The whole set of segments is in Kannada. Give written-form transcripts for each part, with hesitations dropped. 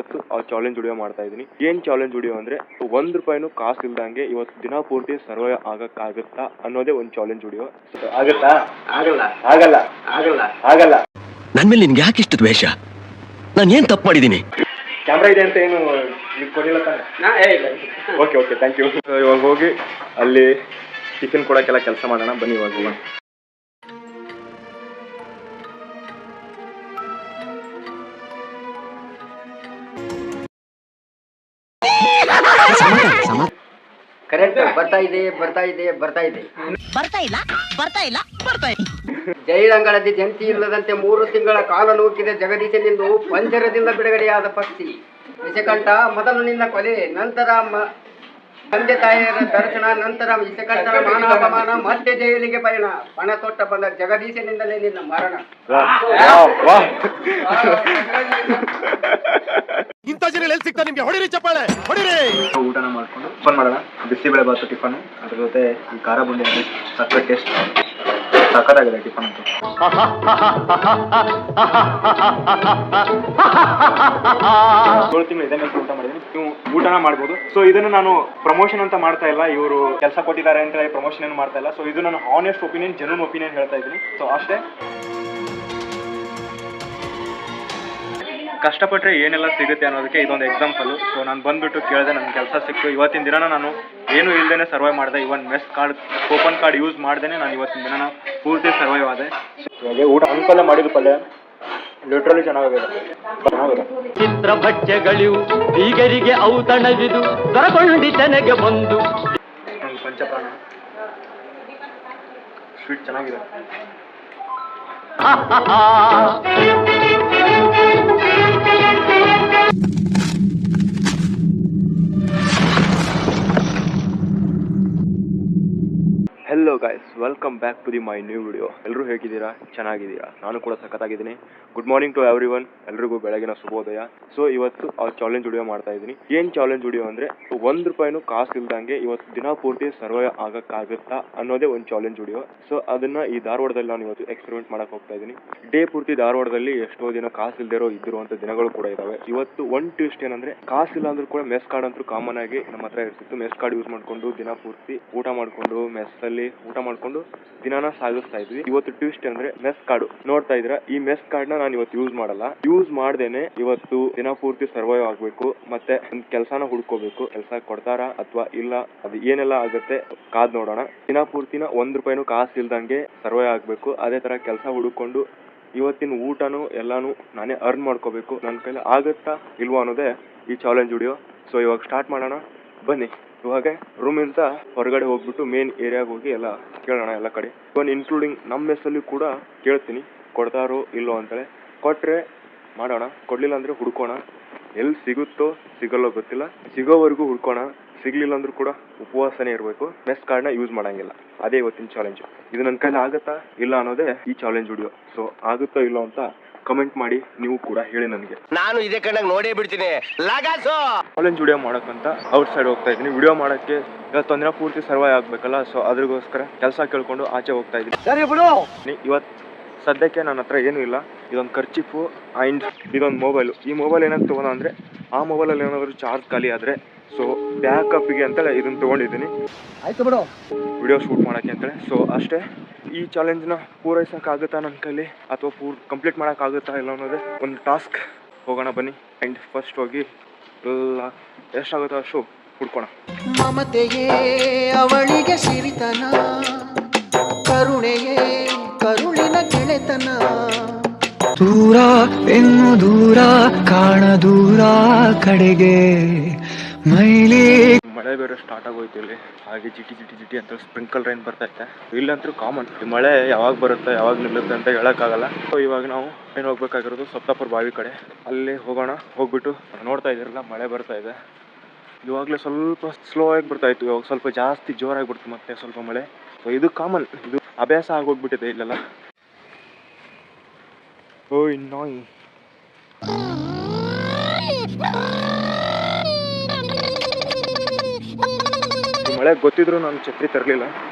ಇವತ್ತು ಆ ಚಾಲೆಂಜ್ ವಿಡಿಯೋ ಮಾಡ್ತಾ ಇದ್ದೀನಿ. ಏನ್ ಚಾಲೆಂಜ್ ವಿಡಿಯೋ ಅಂದ್ರೆ ₹1 ಕಾಸು ಇಲ್ದಂಗೆ ಇವತ್ತು ದಿನ ಪೂರ್ತಿ ಸರ್ವೈವ್ ಆಗಕ್ಕಾಗುತ್ತಾ ಅನ್ನೋದೇ ಒಂದು ಚಾಲೆಂಜ್ ವಿಡಿಯೋ. ಆಗುತ್ತಾ? ಆಗಲ್ಲ ಆಗಲ್ಲ ಆಗಲ್ಲ ಆಗಲ್ಲ. ನನ್ ಮೇಲೆ ನಿನ್ಗೆ ಯಾಕೆ ಇಷ್ಟು ದ್ವೇಷ? ನಾನು ಏನ್ ತಪ್ಪು ಮಾಡಿದ್ದೀನಿ? ಕ್ಯಾಮ್ರಾ ಇದೆ ಅಂತ ಏನು ಕೊಡಿಲ್ಲ ತಾನೆ? Okay okay thank you. ಇವಾಗ ಹೋಗಿ ಅಲ್ಲಿ ಟಿಫಿನ್ ಕೊಡೋಕ್ಕೆಲ್ಲ ಕೆಲಸ ಮಾಡೋಣ ಬನ್ನಿ ಇವಾಗ ಹೋಗೋಣ. ಕರೆಕ್ಟ್ ಬರ್ತಾ ಇದೆ ಬರ್ತಾ ಇದೆ ಬರ್ತಾ ಇದೆ ಬರ್ತಾ ಇಲ್ಲ ಬರ್ತಾ ಇಲ್ಲ ಬರ್ತಾ ಇಲ್ಲ. ಜೈಲಂಗಳದಿ ಜಂತಿ ಇಲ್ಲದಂತೆ 3 ತಿಂಗಳ ಕಾಲ ನೂಕಿದ ಜಗದೀಶನೆಂದು ಪಂಜರದಿಂದ ಬಿಡುಗಡೆಯಾದ ಪಕ್ಷಿ ವಿಷಕಂಠ. ಮೊದಲು ನಿನ್ನ ಕೊಲೆ, ನಂತರ ತಂದೆ ತಾಯಿಯರ ದರ್ಶನ, ನಂತರ ವಿಷಕಂಠನ ಮಾನ ಅಪಮಾನ, ಮತ್ತೆ ಜೈಲಿಗೆ ಪಯಣ. ಪಣ ತೊಟ್ಟ ಬಂದ ಜಗದೀಶನಿಂದಲೇ ನಿನ್ನ ಮರಣ. ಇಂಥ ಜನ ಎಲ್ಲಿ ಸಿಗ್ತಾ ನಿಮ್ಗೆ? ಹೊಡಿರಿ ಚಪ್ಪಾಳೆ ಹೊಡಿರಿ. ಊಟನ ಮಾಡ್ಕೊಂಡು ಟಿಫನ್ ಮಾಡೋಣ. ಬಿಸಿಬೇಳೆ ಬಾತು ಟಿಫನ್, ಅದ್ರ ಜೊತೆ ಈ ಖಾರ ಬುಂಡಿ ಅಂದ್ರೆ ಸಕ್ಕರೆ ಟೇಸ್ಟ್ ಸಕ್ಕತ್ತಾಗಿದೆ ಟಿಫನ್ ಅಂತ. ಇದೇ ಮೇಲೆ ಊಟ ಮಾಡಿದ್ದೀನಿ. ನೀವು ಊಟನ ಮಾಡ್ಬೋದು. ಸೊ ಇದನ್ನು ನಾನು ಪ್ರಮೋಷನ್ ಅಂತ ಮಾಡ್ತಾ ಇಲ್ಲ, ಇವರು ಕೆಲಸ ಕೊಟ್ಟಿದ್ದಾರೆ ಅಂತ ಹೇಳಿ ಪ್ರಮೋಷನ್ ಏನು ಮಾಡ್ತಾ ಇಲ್ಲ. ಸೊ ಇದು ನನ್ನ ಹಾನೆಸ್ಟ್ ಒಪಿನಿಯನ್, ಜೆನ್ಯೂನ್ ಒಪಿನಿಯನ್ ಹೇಳ್ತಾ ಇದ್ದೀನಿ. ಸೊ ಅಷ್ಟೇ. ಕಷ್ಟಪಟ್ಟರೆ ಏನೆಲ್ಲ ಸಿಗುತ್ತೆ ಅನ್ನೋದಕ್ಕೆ ಇದೊಂದು ಎಕ್ಸಾಂಪಲು. ಸೊ ನಾನು ಬಂದುಬಿಟ್ಟು ಕೇಳಿದೆ, ನನ್ನ ಕೆಲಸ ಸಿಕ್ತು. ಇವತ್ತಿನ ದಿನ ನಾನು ಏನು ಇಲ್ಲದೇ ಸರ್ವೈವ್ ಮಾಡಿದೆ. Even mess card, coupon card use ಮಾಡ್ದೇ ನಾನು ಇವತ್ತಿನ ದಿನ ಪೂರ್ತಿ ಸರ್ವೈವ್ ಆದೆ. ಇವಾಗ ಊಟ ಅಂಕಲ್ಲ ಮಾಡಿದ ಪಲ್ಯ ಲಿಟ್ರಲಿ ಚೆನ್ನಾಗಿದೆ. ಚಿತ್ರ ಭಕ್ಷ್ಯಗಳಿವು ಬೀಗರಿಗೆ ಔತಣವಿದು ದೊರಕೊಂಡಿತನೆಗೆ ಬಂದು ಪಂಚಪ್ರಾಣ ಸ್ವೀಟ್ ಚೆನ್ನಾಗಿದೆ. Hello guys, welcome back to the my new video. ಎಲ್ಲರೂ ಹೇಗಿದ್ದೀರಾ? ಚೆನ್ನಾಗಿದ್ದೀರಾ? ನಾನು ಕೂಡ ಸಖತ್ತಾಗಿದ್ದೀನಿ. Good morning to everyone. ಎಲ್ರಿಗೂ ಬೆಳಗಿನ ಶುಭೋದಯ. ಸೊ ಇವತ್ತು ಆ ಚಾಲೆಂಜ್ ವಿಡಿಯೋ ಮಾಡ್ತಾ ಇದ್ದೀನಿ. ಏನು ಚಾಲೆಂಜ್ ವಿಡಿಯೋ ಅಂದರೆ ₹1 ಕಾಸು ಇಲ್ದಂಗೆ ಇವತ್ತು ದಿನ ಪೂರ್ತಿ ಸರ್ವೈವ್ ಆಗಕ್ಕಾಗುತ್ತಾ ಅನ್ನೋದೇ ಒಂದು ಚಾಲೆಂಜ್ ವಿಡಿಯೋ. ಸೊ ಅದನ್ನು ಈ ಧಾರವಾಡದಲ್ಲಿ ನಾನು ಇವತ್ತು ಎಕ್ಸ್ಪೆರಿಮೆಂಟ್ ಮಾಡಕ್ಕೆ ಹೋಗ್ತಾ ಇದ್ದೀನಿ. ಡೇ ಪೂರ್ತಿ ಧಾರವಾಡದಲ್ಲಿ ಎಷ್ಟೋ ದಿನ ಕಾಸು ಇಲ್ದಿರೋ ಇದ್ದಿರುವಂಥ ದಿನಗಳು ಕೂಡ ಇದ್ದಾವೆ. ಇವತ್ತು ಒಂದು ಟ್ವಿಸ್ಟ್ ಏನಂದರೆ, ಕಾಸಿಲ್ಲ ಅಂದ್ರೂ ಕೂಡ ಮೆಸ್ ಕಾರ್ಡ್ ಅಂತೂ ಕಾಮನ್ ಆಗಿ ನಮ್ಮ ಹತ್ರ ಇರ್ತಿತ್ತು. ಮೆಸ್ ಕಾರ್ಡ್ ಯೂಸ್ ಮಾಡಿಕೊಂಡು ದಿನ ಪೂರ್ತಿ ಊಟ ಮಾಡಿಕೊಂಡು ಮೆಸ್ಸಲ್ಲಿ ಊಟ ಮಾಡಿಕೊಂಡು ದಿನಾನ ಸಾಗಿಸ್ತಾ ಇದ್ವಿ. ಇವತ್ತು ಟ್ವಿಸ್ಟ್ ಅಂದ್ರೆ ಮೆಸ್ ಕಾರ್ಡ್ ನೋಡ್ತಾ ಇದ್ರ. ಈ ಮೆಸ್ ಕಾರ್ಡ್ ನ ನಾನು ಇವತ್ತು ಯೂಸ್ ಮಾಡಲ್ಲ. ಯೂಸ್ ಮಾಡ್ದೇನೆ ಇವತ್ತು ದಿನ ಪೂರ್ತಿ ಸರ್ವೈವ್ ಆಗ್ಬೇಕು. ಮತ್ತೆ ಒಂದು ಕೆಲಸನ ಹುಡ್ಕೋಬೇಕು. ಕೆಲಸ ಕೊಡ್ತಾರಾ ಅಥವಾ ಇಲ್ಲ, ಅದು ಏನೆಲ್ಲ ಆಗುತ್ತೆ ಕಾದ್ ನೋಡೋಣ. ದಿನ ಪೂರ್ತಿನ ₹1 ಕಾಸು ಇಲ್ದಂಗೆ ಸರ್ವೈವ್ ಆಗ್ಬೇಕು. ಅದೇ ತರ ಕೆಲಸ ಹುಡುಕೊಂಡು ಇವತ್ತಿನ ಊಟನು ಎಲ್ಲಾನು ನಾನೇ ಅರ್ನ್ ಮಾಡ್ಕೋಬೇಕು. ನನ್ನ ಕೈಲಿ ಆಗುತ್ತಾ ಇಲ್ವಾ ಅನ್ನೋದೇ ಈ ಚಾಲೆಂಜ್ ವಿಡಿಯೋ. ಸೊ ಇವಾಗ ಸ್ಟಾರ್ಟ್ ಮಾಡೋಣ ಬನ್ನಿ. ಇವಾಗ ರೂಮಿಂದ ಹೊರಗಡೆ ಹೋಗ್ಬಿಟ್ಟು ಮೇನ್ ಏರಿಯಾಗೆ ಹೋಗಿ ಎಲ್ಲ ಕೇಳೋಣ ಎಲ್ಲ ಕಡೆ. ಇವನ್ ಇನ್ಕ್ಲೂಡಿಂಗ್ ನಮ್ಮ ಮೆಸ್ಸಲ್ಲಿ ಕೂಡ ಕೇಳ್ತೀನಿ ಕೊಡ್ತಾರೋ ಇಲ್ಲೋ ಅಂತೇಳಿ. ಕೊಟ್ಟರೆ ಮಾಡೋಣ, ಕೊಡಲಿಲ್ಲ ಅಂದರೆ ಹುಡ್ಕೋಣ. ಎಲ್ಲಿ ಸಿಗುತ್ತೋ ಸಿಗಲ್ಲೋ ಗೊತ್ತಿಲ್ಲ, ಸಿಗೋವರೆಗೂ ಹುಡ್ಕೋಣ. ಸಿಗಲಿಲ್ಲ ಅಂದ್ರೂ ಕೂಡ ಉಪವಾಸನೇ ಇರಬೇಕು. ಮೆಸ್ ಕಾರ್ಡ್ನ ಯೂಸ್ ಮಾಡೋಂಗಿಲ್ಲ. ಅದೇ ಇವತ್ತಿನ ಚಾಲೆಂಜ್. ಇದು ನನ್ನ ಕೈಲಿ ಆಗುತ್ತಾ ಇಲ್ಲ ಅನ್ನೋದೇ ಈ ಚಾಲೆಂಜ್ ವಿಡಿಯೋ. ಸೊ ಆಗುತ್ತೋ ಇಲ್ಲೋ ಅಂತ ಕಮೆಂಟ್ ಮಾಡಿ ನೀವು ಕೂಡ ಹೇಳಿ ನನಗೆ. ನಾನು ಇದೇ ಕಣ್ಣಾಗ ನೋಡೇ ಬಿಡ್ತೀನಿ. ಚಾಲೆಂಜ್ ವಿಡಿಯೋ ಮಾಡೋಕ್ಕಂತ ಔಟ್ ಸೈಡ್ ಹೋಗ್ತಾ ಇದ್ದೀನಿ. ವಿಡಿಯೋ ಮಾಡೋಕ್ಕೆ ಇವತ್ತೊಂದಿನ ಪೂರ್ತಿ ಸರ್ವೈವ್ ಆಗಬೇಕಲ್ಲ. ಸೊ ಅದ್ರಗೋಸ್ಕರ ಕೆಲಸ ಕೇಳ್ಕೊಂಡು ಆಚೆ ಹೋಗ್ತಾ ಇದ್ದೀನಿ. ಇವತ್ತು ಸದ್ಯಕ್ಕೆ ನನ್ನ ಹತ್ರ ಏನೂ ಇಲ್ಲ. ಇದೊಂದು ಖರ್ಚಿಫು ಆ್ಯಂಡ್ ಇದೊಂದು ಮೊಬೈಲು. ಈ ಮೊಬೈಲ್ ಏನಾದ್ರು ತೊಗೊಂಡು ಅಂದರೆ ಆ ಮೊಬೈಲಲ್ಲಿ ಏನಾದರೂ ಚಾರ್ಜ್ ಖಾಲಿ ಆದರೆ ಸೊ ಬ್ಯಾಕಪ್ಪಿಗೆ ಅಂತೇಳಿ ಇದನ್ನು ತೊಗೊಂಡಿದ್ದೀನಿ. ಆಯ್ತು ಬಿಡು, ವಿಡಿಯೋ ಶೂಟ್ ಮಾಡೋಕ್ಕೆ ಅಂತೇಳಿ. ಸೊ ಅಷ್ಟೇ. ಈ ಚಾಲೆಂಜ್ನ ಪೂರೈಸೋಕ್ಕಾಗುತ್ತಾ ನನ್ನ ಕೈಲಿ ಅಥವಾ ಕಂಪ್ಲೀಟ್ ಮಾಡೋಕ್ಕಾಗುತ್ತಾ ಇಲ್ಲ ಅನ್ನೋದೇ ಒಂದು ಟಾಸ್ಕ್. ಹೋಗೋಣ ಬನ್ನಿ. ಆ್ಯಂಡ್ ಫಸ್ಟ್ ಹೋಗಿ ಎಲ್ಲ ಎಷ್ಟಾಗುತ್ತೋ ಅಷ್ಟು ಹುಡ್ಕೋಣ. ಮಮತೆಯೇ ಅವಳಿಗೆ ಸಿರಿತನ, ಕರುಣೆಯೇ ಕರುಳಿನ ಗೆಳೆತನ. ದೂರ ಇನ್ನು ದೂರ ಕಾಣ ದೂರ ಕಡೆಗೆ ಮೈಲಿ. ಮಳೆ ಬೇರೆ ಸ್ಟಾರ್ಟ್ ಆಗೋಯ್ತು ಇಲ್ಲಿ. ಹಾಗೆ ಜಿಟಿ ಜಿಟಿ ಜಿಟಿ ಅಂತ ಸ್ಪ್ರಿಂಕಲ್ ರೈನ್ ಬರ್ತೈತೆ. ಇಲ್ಲಂತೂ ಕಾಮನ್. ಈ ಮಳೆ ಯಾವಾಗ ಬರುತ್ತೆ ಯಾವಾಗ ನಿಲ್ಲುತ್ತೆ ಅಂತ ಹೇಳೋಕ್ಕಾಗಲ್ಲ. ಸೊ ಇವಾಗ ನಾವು ಏನು ಹೋಗ್ಬೇಕಾಗಿರೋದು ಸಪ್ತಾಪುರ ಬಾವಿ ಕಡೆ. ಅಲ್ಲಿ ಹೋಗೋಣ. ಹೋಗ್ಬಿಟ್ಟು ನೋಡ್ತಾ ಇದ್ದೀರಲ್ಲ ಮಳೆ ಬರ್ತಾ ಇದೆ. ಇವಾಗಲೇ ಸ್ವಲ್ಪ ಸ್ಲೋ ಆಗಿ ಬರ್ತಾ ಇತ್ತು, ಇವಾಗ ಸ್ವಲ್ಪ ಜಾಸ್ತಿ ಜೋರಾಗಿಬಿಡ್ತು ಮತ್ತೆ ಸ್ವಲ್ಪ ಮಳೆ. ಸೊ ಇದು ಕಾಮನ್, ಇದು ಅಭ್ಯಾಸ ಆಗೋಗ್ಬಿಟ್ಟಿದೆ ಇಲ್ಲೆಲ್ಲ. ಓಯ್ ನಾಯಿ. ಮಳೆ ಗೊತ್ತಿದ್ರು ನಾನು ಛತ್ರಿ ತರಲಿಲ್ಲ.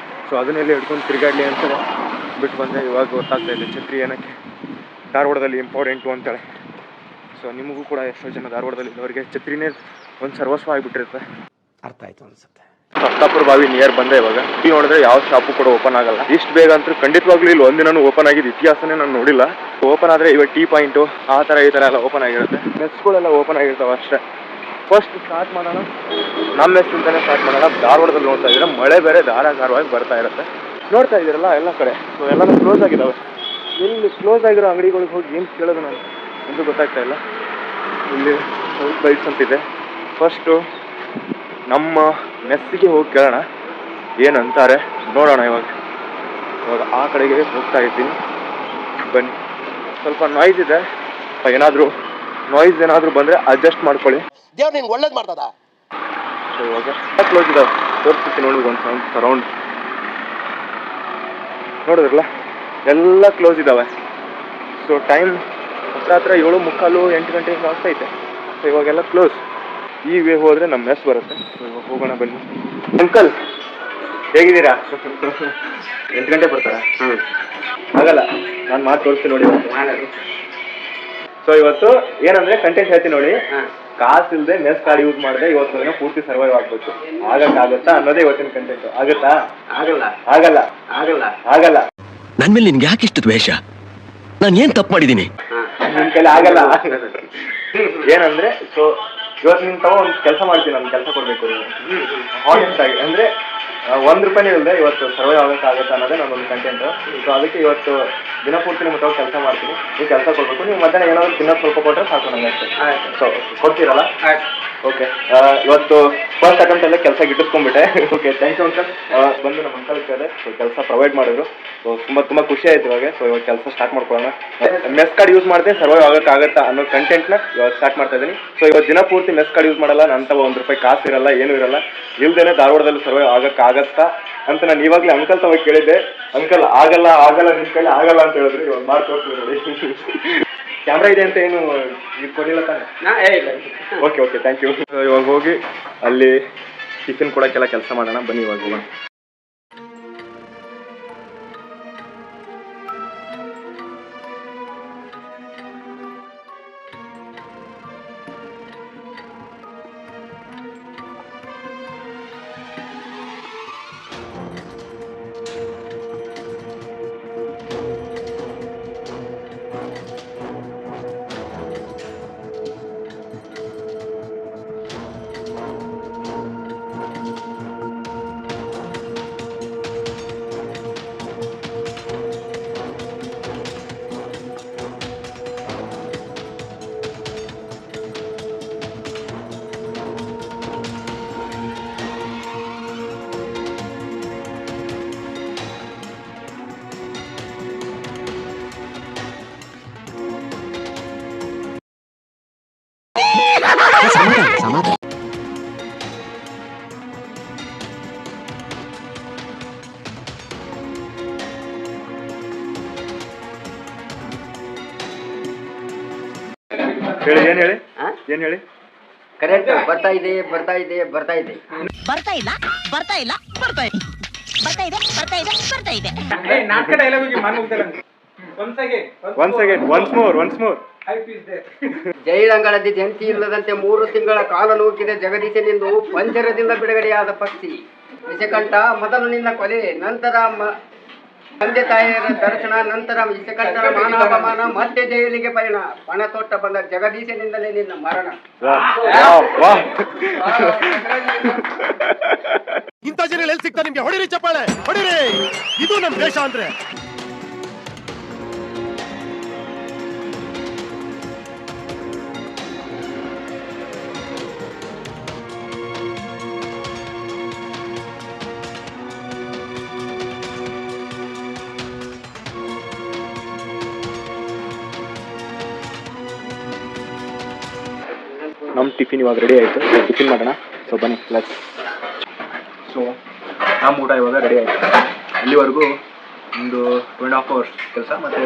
ಸೊ ಅದನ್ನೆಲ್ಲಿ ಹಿಡ್ಕೊಂಡು ತಿರುಗಾಡಲಿ ಅಂತ ಬಿಟ್ಟು ಬಂದೆ. ಇವಾಗ ಗೊತ್ತಾಗ್ತಾ ಇದೆ ಛತ್ರಿ ಏನಕ್ಕೆ ಧಾರವಾಡದಲ್ಲಿ ಇಂಪಾರ್ಟೆಂಟು ಅಂತೇಳಿ. ಸೊ ನಿಮಗೂ ಕೂಡ ಎಷ್ಟೋ ಜನ ಧಾರವಾಡದಲ್ಲಿ ಇದ್ದವರಿಗೆ ಛತ್ರಿನೇ ಒಂದು ಸರ್ವಸ್ವ ಆಗಿಬಿಟ್ಟಿರುತ್ತೆ. ಅರ್ಥ ಆಯ್ತು ಅನ್ಸುತ್ತೆ. ಸಪ್ತಾಪುರ ಬಾವಿ ನಿಯರ್ ಬಂದೆ ಇವಾಗ. ಇಲ್ಲಿ ನೋಡಿದ್ರೆ ಯಾವ ಶಾಪು ಕೂಡ ಓಪನ್ ಆಗಲ್ಲ. ಇಷ್ಟು ಬೇಗ ಅಂತೂ ಖಂಡಿತವಾಗ್ಲೂ ಇಲ್ಲಿ ಒಂದಿನೂ ಓಪನ್ ಆಗಿದ್ದು ಇತಿಹಾಸನೇ ನಾನು ನೋಡಿಲ್ಲ. ಓಪನ್ ಆದರೆ ಇವಾಗ ಟೀ ಪಾಯಿಂಟು ಆ ಥರ ಈ ಥರ ಎಲ್ಲ ಓಪನ್ ಆಗಿರುತ್ತೆ. ಮೆಸ್ಗಳೆಲ್ಲ ಓಪನ್ ಆಗಿರ್ತಾವೆ ಅಷ್ಟೇ. ಫಸ್ಟ್ ಸ್ಟಾರ್ಟ್ ಮಾಡೋಣ ನಮ್ಮ ಮೆಸ್ಸಿಂದನೇ ಸ್ಟಾರ್ಟ್ ಮಾಡೋಣ. ಧಾರವಾಡದಲ್ಲಿ ನೋಡ್ತಾ ಇದ್ದೀರಾ ಮಳೆ ಬೇರೆ ಧಾರಾಕಾರವಾಗಿ ಬರ್ತಾ ಇರುತ್ತೆ. ನೋಡ್ತಾ ಇದ್ದೀರಲ್ಲ ಎಲ್ಲ ಕಡೆ. ಸೊ ಎಲ್ಲನೂ ಕ್ಲೋಸ್ ಆಗಿದ್ದಾವೆ. ಇಲ್ಲಿ ಕ್ಲೋಸ್ ಆಗಿರೋ ಅಂಗಡಿಗಳಿಗೆ ಹೋಗಿ ಏನು ಕೇಳೋದು ನಾನು ಎಂದು ಗೊತ್ತಾಗ್ತಾ ಇಲ್ಲ. ಇಲ್ಲಿ ಸೌತ್ ಬೈಟ್ಸ್ ಅಂತಿದೆ. ಫಸ್ಟು ನಮ್ಮ ಮೆಸ್ಸಿಗೆ ಹೋಗಿ ಕೇಳೋಣ ಏನಂತಾರೆ ನೋಡೋಣ. ಇವಾಗ ಆ ಕಡೆಗೆ ಹೋಗ್ತಾ ಇದ್ದೀನಿ, ಬನ್ನಿ. ಸ್ವಲ್ಪ ನಾಯ್ಸ್ ಇದೆ, ಏನಾದರೂ ಬಂದರೆ ಅಡ್ಜಸ್ಟ್ ಮಾಡ್ಕೊಳ್ಳಿ. ದೇವ್ರು ನಿನ್ಗೆ ಒಳ್ಳೇದು ಮಾಡ್ತದ. ಸೊ ಇವಾಗ ಕ್ಲೋಸ್ ಇದಾವೆ, ತೋರಿಸ್ತೀನಿ ನೋಡಿ ಒಂದು ಸರೌಂಡ್. ನೋಡಿದ್ರಲ್ಲ ಎಲ್ಲ ಕ್ಲೋಸ್ ಇದ್ದಾವೆ. ಸೊ ಟೈಮ್ ಹತ್ರ 7:45 8 ಗಂಟೆ ಹಿಂಗೆ ಆಗ್ತೈತೆ. ಸೊ ಇವಾಗೆಲ್ಲ ಕ್ಲೋಸ್. ಈ ವೇ ಹೋದರೆ ನಮ್ಮ ಮೆಸ್ ಬರುತ್ತೆ. ಸೊ ಇವಾಗ ಹೋಗೋಣ ಬನ್ನಿ. ಅಂಕಲ್ ಹೇಗಿದ್ದೀರಾ? 8 ಗಂಟೆ ಬರ್ತಾರಾ? ಆಗಲ್ಲ, ನಾನು ಮಾತು ತೋರಿಸ್ತೀನಿ ನೋಡಿ. ಸೊ ಇವತ್ತು ಏನಂದ್ರೆ ಕಂಟೆಂಟ್ ಹೇಳ್ತೀನಿ ನೋಡಿ. ಕಾಸು ಇಲ್ಲದೆ ಮೆಸ್ ಕಾರ್ಡ್ ಯೂಸ್ ಮಾಡಿದೆ ಇವತ್ತು ದಿನ ಪೂರ್ತಿ ಸರ್ವೈವ್ ಆಗ್ಬೇಕು. ಆಗತ್ತಾ ಅನ್ನೋದೇ ಇವತ್ತಿನ ಕಂಟೆಂಟ್. ಆಗುತ್ತಾ? ಆಗಲ್ಲ. ನನ್ ಮೇಲೆ ನಿನ್ಗೆ ಯಾಕೆ ಇಷ್ಟು ದ್ವೇಷ? ನಾನು ಏನ್ ತಪ್ಪು ಮಾಡಿದ್ದೀನಿ? ನಿನ್ ಕೈಲಿ ಆಗಲ್ಲ. ಏನಂದ್ರೆ ಸೊ ಇವತ್ತು ನಿನ್ ತಗೋ ಒಂದು ಕೆಲಸ ಮಾಡ್ತೀನಿ, ನಾನು ಕೆಲಸ ಕೊಡ್ಬೇಕು ಹಾನೆಸ್ಟ್ ಆಗಿ. ಅಂದ್ರೆ ₹1 ಇಲ್ಲದೆ ಇವತ್ತು ಸರ್ವೈವ್ ಆಗೋಕ್ಕಾಗತ್ತಾ ಅನ್ನೋದೇ ನನ್ನೊಂದು ಕಂಟೆಂಟ್. ಸೊ ಅದಕ್ಕೆ ಇವತ್ತು ದಿನಪೂರ್ತಿ ನಿಮ್ಮ ತಗೋ ಕೆಲಸ ಮಾಡ್ತೀನಿ. ನೀವು ಕೆಲಸ ಕೊಡ್ಬೇಕು. ನೀವು ಮಧ್ಯಾಹ್ನ ಏನಾದ್ರು ತಿನ್ನೋದು ಸ್ವಲ್ಪ ಕೊಟ್ಟರೆ ಸಾಕು ನನಗೆ ಅಷ್ಟೇ. ಸೊ ಕೊಡ್ತೀರಲ್ಲ? ಓಕೆ. ಇವತ್ತು ಫಸ್ಟ್ ಅಟೆಂಪ್ಟಲ್ಲೇ ಕೆಲಸ ಗಿಟ್ಟಿಸ್ಕೊಂಡ್ಬಿಟ್ಟೆ. Okay, thank you uncle. ಬಂದು ನಮ್ಮ ಅಂಕಲ್ ಕೇಳಿದೆ, ಸೊ ಕೆಲಸ ಪ್ರೊವೈಡ್ ಮಾಡಿದ್ರು. ಸೊ ತುಂಬ ಖುಷಿ ಆಯ್ತು ಇವಾಗ. ಸೊ ಇವಾಗ ಕೆಲಸ ಸ್ಟಾರ್ಟ್ ಮಾಡ್ಕೊಳ್ಳೋಣ. ಮೆಸ್ ಕಾರ್ಡ್ ಯೂಸ್ ಮಾಡಿದೆ ಸರ್ವೈವ್ ಆಗೋಕ್ಕಾಗತ್ತಾ ಅನ್ನೋ ಕಂಟೆಂಟ್ನ ಇವಾಗ ಸ್ಟಾರ್ಟ್ ಮಾಡ್ತಾ ಇದ್ದೀನಿ. ಸೊ ಇವತ್ತು ದಿನ ಪೂರ್ತಿ ಮೆಸ್ ಕಾರ್ಡ್ ಯೂಸ್ ಮಾಡಲ್ಲ, ನನ್ನ ತಗೋ ₹1 ಕಾಸು ಇರಲ್ಲ, ಏನೂ ಇರಲ್ಲ. ಇಲ್ದೇನೆ ಧಾರವಾಡದಲ್ಲಿ ಸರ್ವೈವ್ ಆಗೋಕ್ಕಾಗತ್ತಾ ಅಂತ ನಾನು ಇವಾಗಲೇ ಅಂಕಲ್ ತಗೋ ಕೇಳಿದ್ದೆ. ಅಂಕಲ್ ಆಗಲ್ಲ ನಿಮ್ಮ ಕೈಲಿ ಆಗಲ್ಲ ಅಂತ ಹೇಳಿದ್ರು. ಇವಾಗ ಮಾಡಿ ತೋರಿಸ್ತೀವಿ ನೋಡಿ. ಕ್ಯಾಮ್ರಾ ಇದೆ ಅಂತ ಏನು ಇದು ಕೊಡಲಿಲ್ಲ ತಾನೆ? Okay, thank you. ಇವಾಗ ಹೋಗಿ ಅಲ್ಲಿ ಟಿಫಿನ್ ಕೊಡೋಕ್ಕೆಲ್ಲ ಕೆಲಸ ಮಾಡೋಣ. ಬನ್ನಿ ಇವಾಗ ಹೋಗೋಣ. ಸಮಾಧಾನ. ಏನ್ ಹೇಳಿ? ಕರೆಕ್ಟ್. ಬರ್ತಾ ಇದೆ. ಬರ್ತಾ ಇಲ್ಲ. ನಾಟಕ ಡೈಲಾಗ್ once more. ಜೈಲಂಗಳದಿ ಜಂತಿ ಇಲ್ಲದಂತೆ 3 ತಿಂಗಳ ಕಾಲ ನೂಕಿದ ಜಗದೀಶನೆಂದು ಪಂಜರದಿಂದ ಬಿಡುಗಡೆಯಾದ ಪಕ್ಷಿ. ವಿಷಕಂಠ ಮೊದಲು ನಿನ್ನ ಕೊಲೆ, ನಂತರ ತಂದೆ ತಾಯಿಯರ ದರ್ಶನ, ನಂತರ ವಿಷಕಂಠನ ಮಾನಾಪಮಾನ, ಮತ್ತೆ ಜೈಲಿಗೆ ಪಯಣ. ಪಣ ತೊಟ್ಟ ಬಂದ ಜಗದೀಶನಿಂದಲೇ ನಿನ್ನ ಮರಣ. ಇಂಥ ಜನ ಎಲ್ಲಿ ಸಿಗ್ತಾ ನಿಮ್ಗೆ? ಹೊಡಿರಿ ಚಪ್ಪಾಳೆ, ಹೊಡಿರಿ. ಇದು ನಮ್ ದೇಶ ಅಂದ್ರೆ. ನಮ್ಮ ಟಿಫಿನ್ ಇವಾಗ ರೆಡಿ ಆಯಿತು. ಟಿಫಿನ್ ಮಾಡೋಣ. ಸೊ ಬನ್ನಿ ಲೆಟ್ಸ್. ಸೊ ನಮ್ಮ ಊಟ ಇವಾಗ ರೆಡಿ ಆಯಿತು. ಇಲ್ಲಿವರೆಗೂ ಒಂದು 2.5 hours ಕೆಲಸ, ಮತ್ತು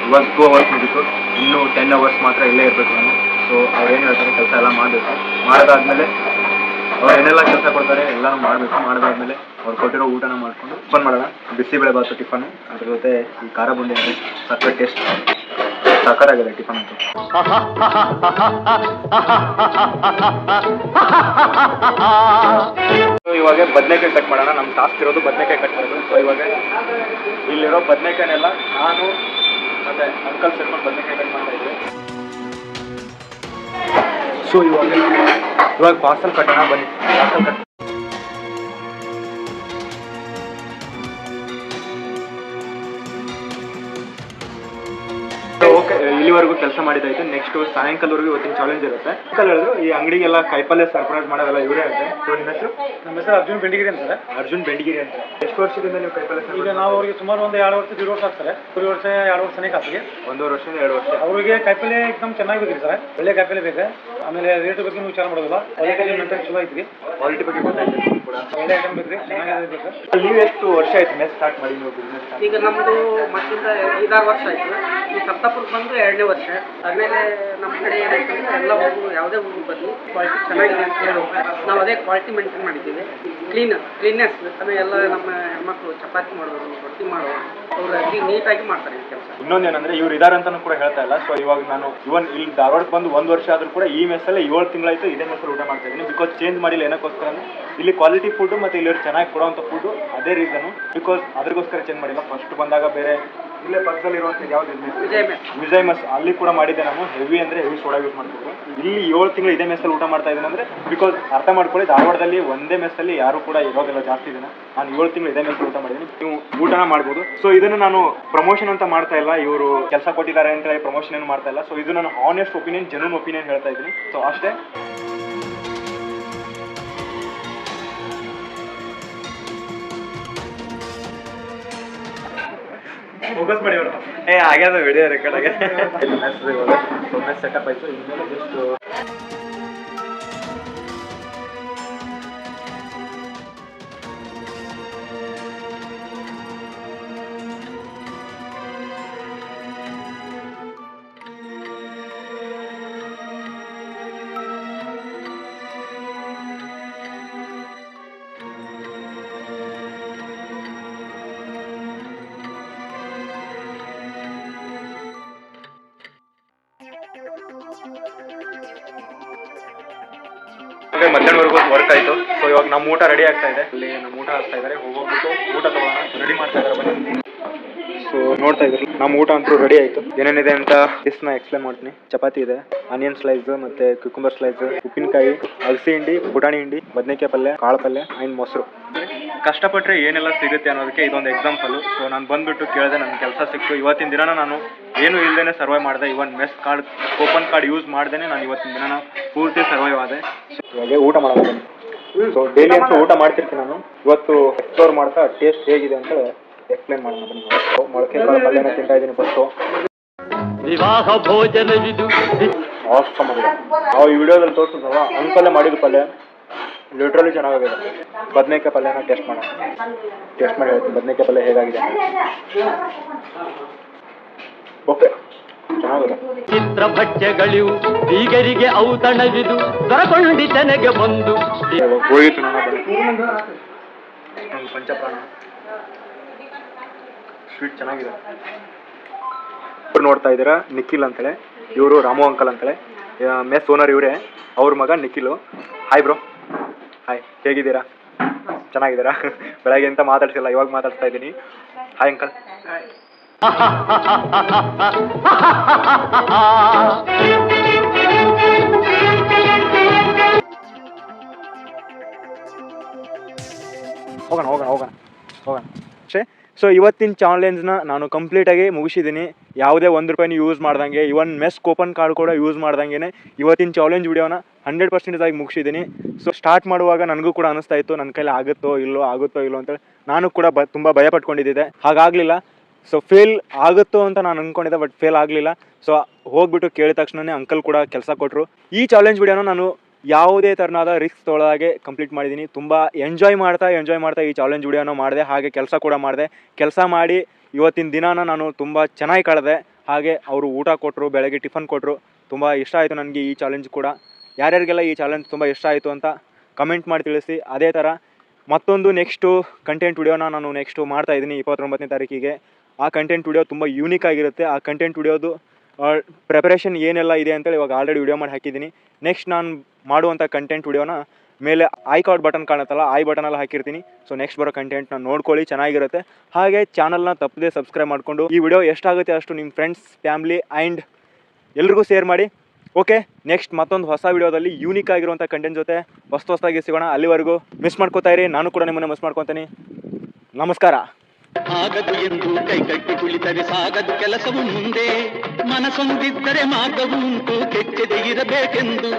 ಇವಾಗ 2 hours ಮುಗಿತು. ಇನ್ನೂ 10 hours ಮಾತ್ರ ಇಲ್ಲೇ ಇರಬೇಕು ನಾನು. ಸೊ ಅವ್ರು ಏನು ಹೇಳ್ತಾರೆ ಕೆಲಸ ಎಲ್ಲ ಮಾಡಬೇಕು. ಮಾಡೋದಾದ್ಮೇಲೆ ಅವ್ರು ಏನೆಲ್ಲ ಕೆಲಸ ಕೊಡ್ತಾರೆ ಎಲ್ಲನೂ ಮಾಡಬೇಕು. ಮಾಡೋದಾದ್ಮೇಲೆ ಅವ್ರು ಕೊಟ್ಟಿರೋ ಊಟನ ಮಾಡಿಕೊಂಡು ಟಿಫನ್ ಮಾಡೋಣ. ಬಿಸಿಬೇಳೆ ಬಾತು ಟಿಫನ್ನು, ಅದ್ರ ಜೊತೆ ಈ ಖಾರ ಬುಂಡಿ ಅಂದರೆ ಸಕ್ಕರೆ ಟೇಸ್ಟ್. ಸಕ್ಕತ್ತಾಗಿದೆ ಟಿಫನ್ ಅಂತೂ. ಇವಾಗ ಬದನೆಕಾಯಿ ಕಟ್ ಮಾಡೋಣ. ನಮ್ಮ ಟಾಸ್ಕ್ ಇರೋದು ಬದನೆಕಾಯಿ ಕಟ್ ಮಾಡೋದು. ಸೊ ಇವಾಗ ಇಲ್ಲಿರೋ ಬದನೆಕಾಯಿನೆಲ್ಲ ನಾನು ಮತ್ತೆ ಅಂಕಲ್ ಸೇರ್ಕೊಂಡು ಬದನೆಕಾಯಿ ಕಟ್ ಮಾಡ್ತಾ ಇದ್ವಿ. ಸೊ ಇವಾಗ ಪಾರ್ಸಲ್ ಕಟ್ಟೋಣ ಬನ್ನಿ. ಪಾರ್ಸಲ್ ಕಟ್ ಓಕೆ, ಇಲ್ಲಿವರೆಗೂ ಕೆಲಸ ಮಾಡಿದಾಯ್ತು. ನೆಕ್ಸ್ಟ್ ಸಾಯಂಕಾಲವರೆಗೂ ಇವತ್ತಿನ ಚಾಲೆಂಜ್ ಇರುತ್ತೆ. ಅಂಕಲ್ ಹೇಳಿದ್ರು ಈ ಅಂಗಡಿಗೆಲ್ಲ ಕಾಯಿಪಲ್ಯ ಸರ್ಪ್ರೈಸ್ ಮಾಡೋದೆಲ್ಲ ಇವರೇ ಇರುತ್ತೆ. ಸೊ ನಿಮ್ಮ ಹೆಸರು? ನಮ್ಮ ಹೆಸರು ಅರ್ಜುನ್ ಬೆಂಡಿಗಿರಿ ಅಂತಾರೆ. ಅರ್ಜುನ್ ಬೆಂಡಿಗಿರಿ ಅಂತ. ಎಷ್ಟು ವರ್ಷದಿಂದ ನೀವು ಕಾಯಿಪಲ್ಯ? ಈಗ ನಾವು ಅವ್ರಿಗೆ ಸುಮಾರು ಒಂದು 2 ವರ್ಷ 1.5 ವರ್ಷ ಆಗ್ತಾರೆ. 1 ವರ್ಷ 2 ವರ್ಷ ಸನಿಕ ಆಗ್ತದೆ. 1 ವರ್ಷದಿಂದ 2 ವರ್ಷ. ಅವರಿಗೆ ಕಾಯಿಪಲ್ಯ ಎಕ್ದಮ್ ಚೆನ್ನಾಗಿ ಬೇಕ್ರಿ ಸರ್. ಒಳ್ಳೆ ಕಾಯಿಪಲ್ಯ ಬೇಕು. ಆಮೇಲೆ ರೇಟ್ ಬಗ್ಗೆ ನೀವು ವಿಚಾರ ಮಾಡೋದಿಲ್ಲ. ಕ್ವಾಲಿಟಿ ಮೇಂಟೈನ್ ಚಲೋ ಐತ್ರಿ. ಕ್ವಾಲಿಟಿ ಬಗ್ಗೆ ಗೊತ್ತಾಯ್ತು ಕೂಡ. ಒಳ್ಳೆ ಐಟಮ್ ಬೇಕ್ರಿ, ಚೆನ್ನಾಗಿದೆ ಬೇಕು. ನೀವು ಎಷ್ಟು ವರ್ಷ ಆಯ್ತು ಮೆಸ್ ಸ್ಟಾರ್ಟ್ ಮಾಡಿ ನೀವು ಬಿಸ್ನೆಸ್? ಈಗ ನಮ್ಮದು ಮತ್ತಿಂದ 5-6 ವರ್ಷ ಆಯಿತು. ಈ ಸಪ್ತಾಪುರಕ್ಕೆ ಬಂದು 2ನೇ ವರ್ಷ. ಆಮೇಲೆ ನಮ್ಮ ಕಡೆ ಏನಾಯ್ತಂದ್ರೆ ಎಲ್ಲ ಹುಡುಗರು ಯಾವುದೇ ಹುಡುಗರು ಬರಲಿ ಕ್ವಾಲಿಟಿ ಚೆನ್ನಾಗಿದೆ ಅಂತ ಹೇಳಿ ನಾವು ಅದೇ ಕ್ವಾಲಿಟಿ ಮೇಂಟೈನ್ ಮಾಡಿದ್ದೀವಿ. ಕ್ಲೀನ್ನೆಸ್ ಆಮೇಲೆ ಎಲ್ಲ ನಮ್ಮ ಹೆಣ್ಮಕ್ಳು ಚಪಾತಿ ಮಾಡೋರು, ರೊಟ್ಟಿ ಮಾಡೋರು ಅವರು ಅತಿ ನೀಟಾಗಿ ಮಾಡ್ತಾರೆ ಈ ಕೆಲಸ. ಇನ್ನೊಂದೇನಂದ್ರೆ ಇವ್ರು ಇದಾರೆ ಅಂತಾನು ಕೂಡ ಹೇಳ್ತಾ ಇಲ್ಲ. ಸೊ ಇವಾಗ ನಾನು ಇಲ್ಲಿ ಧಾರವಾಡಕ್ಕೆ ಬಂದು 1 ವರ್ಷ ಆದ್ರೂ ಕೂಡ ಈ ಮೆಸ್ಸಲ್ಲಿ 7 ತಿಂಗಳಾಯ್ತು ಇದೇ ಮೆಸ್ಸಲ್ಲಿ ಊಟ ಮಾಡ್ತಾ ಇದ್ದೀನಿ. ಬಿಕಾಸ್ ಚೇಂಜ್ ಮಾಡಿಲ್ಲ. ಏನಕ್ಕೋಸ್ಕರ ಅಂದ್ರೆ ಇಲ್ಲಿ ಕ್ವಾಲಿಟಿ ಫುಡ್ ಮತ್ತೆ ಇಲ್ಲಿ ಚೆನ್ನಾಗಿ ಕೊಡುವಂಥ ಫುಡ್, ಅದೇ ರೀಸನು. ಬಿಕಾಸ್ ಅದ್ರಗೋಸ್ಕರ ಚೇಂಜ್ ಮಾಡಿಲ್ಲ. ಫಸ್ಟ್ ಬಂದಾಗ ಬೇರೆ ಇಲ್ಲೇ ಪಕ್ಕದಲ್ಲಿ ಇರುವಂಥ ಯಾವ್ದು ವಿಜಯ್ ಮೆಸ್ ಅಲ್ಲಿ ಕೂಡ ಮಾಡಿದ್ದೆ ನಾನು. ಹೆವಿ ಅಂದರೆ ಹೆವಿ ಸೋಡಾ ಯೂಸ್ ಮಾಡ್ತಿದ್ರು. ಇಲ್ಲಿ 7 ತಿಂಗಳು ಇದೇ ಮೆಸ್ಸಲ್ಲಿ ಊಟ ಮಾಡ್ತಾ ಇದ್ದೀನಿ ಅಂದರೆ ಬಿಕಾಸ್ ಅರ್ಥ ಮಾಡ್ಕೊಳ್ಳಿ, ಧಾರವಾಡದಲ್ಲಿ ಒಂದೇ ಮೆಸ್ಸಲ್ಲಿ ಯಾರು ಕೂಡ ಇರೋದಿಲ್ಲ ಜಾಸ್ತಿ ದಿನ. ನಾನು 7 ತಿಂಗಳು ಇದೇ ಮೆಸ್ಸಲ್ಲಿ ಊಟ ಮಾಡಿದ್ದೀನಿ. ನೀವು ಊಟನ ಮಾಡ್ಬೋದು. ಸೊ ಇದನ್ನು ನಾನು ಪ್ರಮೋಷನ್ ಅಂತ ಮಾಡ್ತಾ ಇಲ್ಲ. ಇವರು ಕೆಲಸ ಕೊಟ್ಟಿದ್ದಾರೆ ಅಂತ ಹೇಳಿ ಪ್ರಮೋಷನ್ ಏನು ಮಾಡ್ತಾ ಇಲ್ಲ. ಸೊ ಇದು ನಾನು ಹಾನೆಸ್ಟ್ ಒಪಿನಿಯನ್, ಜೆನ್ಯೂನ್ ಒಪಿನಿಯನ್ ಹೇಳ್ತಾ ಇದ್ದೀನಿ. ಸೊ ಅಷ್ಟೇ. ಫೋಕಸ್ ಮಾಡಿ ಅವರು. ಆಗ್ಯದ ವಿಡಿಯೋ ರೆಕಾರ್ಡ್ ಆಗಿದೆ. ಸೆಟಪ್ ಆಯಿತು. ಇನ್ಮೇಲೆ ಜಸ್ಟ್ ಮಧ್ಯಾಹ್ನವರೆಗೂ ವರ್ಕ್ ಆಯಿತು. ಸೊ ಇವಾಗ ನಮ್ಮ ಊಟ ರೆಡಿ ಆಗ್ತಾ ಇದೆ. ಅಲ್ಲಿ ನಮ್ಮ ಊಟ ಹಾಕ್ತಾ ಇದ್ದಾರೆ. ಹೋಗ್ಬಿಟ್ಟು ಊಟ ತಗೋಣ ರೆಡಿ ಮಾಡ್ತಾ ಇದ್ದಾರೆ ಬನ್ನಿ. ಸೊ ನೋಡ್ತಾ ಇದ್ರಿ ನಮ್ಮ ಊಟ ಅಂತೂ ರೆಡಿ ಆಯಿತು. ಏನೇನಿದೆ ಅಂತ ಡಿಸ್ನ ಎಕ್ಸ್ಪ್ಲೇನ್ ಮಾಡ್ತೀನಿ. ಚಪಾತಿ ಇದೆ, ಆನಿಯನ್ ಸ್ಲೈಸ್ ಮತ್ತೆ ಕ್ಯುಕುಂಬರ್ ಸ್ಲೈಸ್, ಉಪ್ಪಿನಕಾಯಿ, ಅಗಸಿ ಹಿಂಡಿ, ಪುಟಾಣಿ ಹಿಂಡಿ, ಬದನೆಕಾಯಿ ಪಲ್ಯ, ಕಾಳು ಪಲ್ಯ ಆ್ಯಂಡ್ ಮೊಸರು. ಕಷ್ಟಪಟ್ಟರೆ ಏನೆಲ್ಲ ಸಿಗುತ್ತೆ ಅನ್ನೋದಕ್ಕೆ ಇದೊಂದು ಎಕ್ಸಾಂಪಲು. ಸೊ ನಾನು ಬಂದುಬಿಟ್ಟು ಕೇಳಿದೆ, ನನ್ನ ಕೆಲಸ ಸಿಕ್ತು. ಇವತ್ತಿನ ದಿನ ನಾನು ಏನು ಇಲ್ಲದೇ ಸರ್ವೈವ್ ಮಾಡಿದೆ. Even mess card, coupon card use ಮಾಡ್ದೇ ನಾನು ಇವತ್ತಿನ ದಿನ ಪೂರ್ತಿ ಸರ್ವೈವ್ ಆದೆ. ಇವಾಗ ಊಟ ಮಾಡೋದು. ಸೊ ಡೈಲಿ ಅಂತೂ ಊಟ ಮಾಡ್ತಿರ್ತೀನಿ ನಾನು. ಇವತ್ತು ಎಕ್ಸ್ಪ್ಲೋರ್ ಮಾಡ್ತಾ ಟೇಸ್ಟ್ ಹೇಗಿದೆ ಅಂತ ಎಕ್ಸ್ಪ್ಲೇನ್ ಮಾಡೋಣ ಬನ್ನಿ. ಮೊಳಕೆ ಕಾಳು ಪಲ್ಯನ ತಿಂತಾ ಇದ್ದೀನಿ ಫಸ್ಟು. ವಿವಾಹ ಭೋಜನವಿದು ಆಸಮ್ ಆಗಿದೆ. ನಾವು ಈ ವಿಡಿಯೋದಲ್ಲಿ ತೋರಿಸಿದ್ರಲ್ಲ ಅಂಕಲ್ಲೇ ಮಾಡಿದ ಪಲ್ಯ ಲಿಟ್ರಲಿ ಚೆನ್ನಾಗಿದೆ. ಬದನೆಕಾಯಿ ಪಲ್ಯನ ಟೇಸ್ಟ್ ಮಾಡಿ ಹೇಳ್ತೀನಿ ಬದನೆಕಾಯಿ ಪಲ್ಯ ಹೇಗಾಗಿದೆ. ಓಕೆ, ಚೆನ್ನಾಗಿದೆ. ಚಿತ್ರ ಭಕ್ಷ್ಯಗಳಿವು ಬೀಗರಿಗೆ ಔತಣವಿದು ದೊರಕೊಂಡಿತನೆಗೆ ಬಂದು ಹೋಗಿತ್ತು ನಾನು ಪಂಚಪ್ರಾಣ ಸ್ವೀಟ್ ಚೆನ್ನಾಗಿದೆ. ಇವ್ರು ನೋಡ್ತಾ ಇದ್ದೀರಾ ನಿಖಿಲ್ ಅಂತೇಳಿ. ಇವರು ರಾಮು ಅಂಕಲ್ ಅಂತೇಳಿ. ಮೆಸ್ ಓನರ್ ಇವರೇ. ಅವ್ರ ಮಗ ನಿಖಿಲು. Hi bro. ಹಾಯ್, ಹೇಗಿದ್ದೀರಾ? ಚೆನ್ನಾಗಿದ್ದೀರಾ? ಬೆಳಗ್ಗೆ ಅಂತ ಮಾತಾಡ್ಸಿಲ್ಲ, ಇವಾಗ ಮಾತಾಡ್ತಾ ಇದ್ದೀನಿ. Hi uncle. ಹೋಗೋಣ ಅಷ್ಟೇ. ಸೊ ಇವತ್ತಿನ ಚಾಲೆಂಜ್ನ ನಾನು ಕಂಪ್ಲೀಟಾಗಿ ಮುಗಿಸಿದ್ದೀನಿ. ಯಾವುದೇ 1 ರೂಪಾಯಿನೂ ಯೂಸ್ ಮಾಡ್ದಂಗೆ, ಇವನ್ ಮೆಸ್ ಕೂಪನ್ ಕಾರ್ಡ್ ಕೂಡ ಯೂಸ್ ಮಾಡ್ದಂಗೆ ಇವತ್ತಿನ ಚಾಲೆಂಜ್ ವಿಡಿಯೋನ 100% ಆಗಿ ಮುಗಿಸಿದ್ದೀನಿ. ಸೊ ಸ್ಟಾರ್ಟ್ ಮಾಡುವಾಗ ನನಗೂ ಕೂಡ ಅನಿಸ್ತಾ ಇತ್ತು ನನ್ನ ಕೈಲಿ ಆಗುತ್ತೋ ಇಲ್ಲೋ ಅಂತೇಳಿ. ನಾನು ಕೂಡ ತುಂಬ ಭಯ ಪಟ್ಕೊಂಡಿದ್ದೆ. ಹಾಗಾಗಲಿಲ್ಲ. ಸೊ ಫೇಲ್ ಆಗುತ್ತೋ ಅಂತ ನಾನು ಅಂದ್ಕೊಂಡಿದ್ದೆ, ಬಟ್ ಫೇಲ್ ಆಗಲಿಲ್ಲ. ಸೊ ಹೋಗ್ಬಿಟ್ಟು ಕೇಳಿದ ತಕ್ಷಣವೇ ಅಂಕಲ್ ಕೂಡ ಕೆಲಸ ಕೊಟ್ಟರು. ಈ ಚಾಲೆಂಜ್ ವಿಡಿಯೋನ ನಾನು ಯಾವುದೇ ಥರನಾದ ರಿಸ್ಕ್ ತೊಗೊಳ್ಳೋದಾಗೆ ಕಂಪ್ಲೀಟ್ ಮಾಡಿದ್ದೀನಿ. ತುಂಬ ಎಂಜಾಯ್ ಮಾಡ್ತಾ ಈ ಚಾಲೆಂಜ್ ವಿಡಿಯೋನ ಮಾಡಿದೆ. ಹಾಗೆ ಕೆಲಸ ಕೂಡ ಮಾಡಿದೆ. ಕೆಲಸ ಮಾಡಿ ಇವತ್ತಿನ ದಿನಾನ ನಾನು ತುಂಬ ಚೆನ್ನಾಗಿ ಕಳೆದೆ. ಹಾಗೆ ಅವರು ಊಟ ಕೊಟ್ಟರು, ಬೆಳಗ್ಗೆ ಟಿಫನ್ ಕೊಟ್ಟರು. ತುಂಬ ಇಷ್ಟ ಆಯಿತು ನನಗೆ ಈ ಚಾಲೆಂಜ್ ಕೂಡ. ಯಾರ್ಯಾರಿಗೆಲ್ಲ ಈ ಚಾಲೆಂಜ್ ತುಂಬ ಇಷ್ಟ ಆಯಿತು ಅಂತ ಕಮೆಂಟ್ ಮಾಡಿ ತಿಳಿಸಿ. ಅದೇ ಥರ ಮತ್ತೊಂದು ನೆಕ್ಸ್ಟು ಕಂಟೆಂಟ್ ವಿಡಿಯೋನ ನಾನು ನೆಕ್ಸ್ಟು ಮಾಡ್ತಾಯಿದ್ದೀನಿ 29ನೇ ತಾರೀಕಿಗೆ. ಆ ಕಂಟೆಂಟ್ ವಿಡಿಯೋ ತುಂಬ ಯೂನಿಕ್ ಆಗಿರುತ್ತೆ. ಆ ಕಂಟೆಂಟ್ ವಿಡಿಯೋದು ಪ್ರಿಪರೇಷನ್ ಏನೆಲ್ಲ ಇದೆ ಅಂತೇಳಿ ಇವಾಗ ಆಲ್ರೆಡಿ ವಿಡಿಯೋ ಮಾಡಿ ಹಾಕಿದ್ದೀನಿ. ನೆಕ್ಸ್ಟ್ ನಾನು ಮಾಡುವಂಥ ಕಂಟೆಂಟ್ ವಿಡಿಯೋನ ಮೇಲೆ ಐ ಕಾರ್ಡ್ ಬಟನ್ ಕಾಣುತ್ತಲ್ಲ, ಐ ಬಟನಲ್ಲಿ ಹಾಕಿರ್ತೀನಿ. ಸೊ ನೆಕ್ಸ್ಟ್ ಬರೋ ಕಂಟೆಂಟ್ನ ನೋಡ್ಕೊಳ್ಳಿ, ಚೆನ್ನಾಗಿರುತ್ತೆ. ಹಾಗೆ ಚಾನಲ್ನ ತಪ್ಪದೆ ಸಬ್ಸ್ಕ್ರೈಬ್ ಮಾಡಿಕೊಂಡು ಈ ವಿಡಿಯೋ ಎಷ್ಟಾಗುತ್ತೆ ಅಷ್ಟು ನಿಮ್ಮ ಫ್ರೆಂಡ್ಸ್, ಫ್ಯಾಮ್ಲಿ ಆ್ಯಂಡ್ ಎಲ್ರಿಗೂ ಶೇರ್ ಮಾಡಿ. ಓಕೆ, ನೆಕ್ಸ್ಟ್ ಮತ್ತೊಂದು ಹೊಸ ವಿಡಿಯೋದಲ್ಲಿ ಯೂನಿಕ್ ಆಗಿರುವಂಥ ಕಂಟೆಂಟ್ ಜೊತೆ ಹೊಸದಾಗಿ ಸಿಗೋಣ. ಅಲ್ಲಿವರೆಗೂ ಮಿಸ್ ಮಾಡ್ಕೋತಾ ಇರಿ, ನಾನು ಕೂಡ ನಿಮ್ಮನ್ನು ಮಿಸ್ ಮಾಡ್ಕೊತೀನಿ. ನಮಸ್ಕಾರ. ಆಗದು ಎಂದು ಕೈಕಟ್ಟಿ ಕುಳಿತರೆ ಸಾಗದು ಕೆಲಸವು ಮುಂದೆ, ಮನಸೊಂದಿದ್ದರೆ ಮಾರ್ಗವು ಉಂಟು, ಕೆಚ್ಚದೆ ಇರಬೇಕೆಂದು.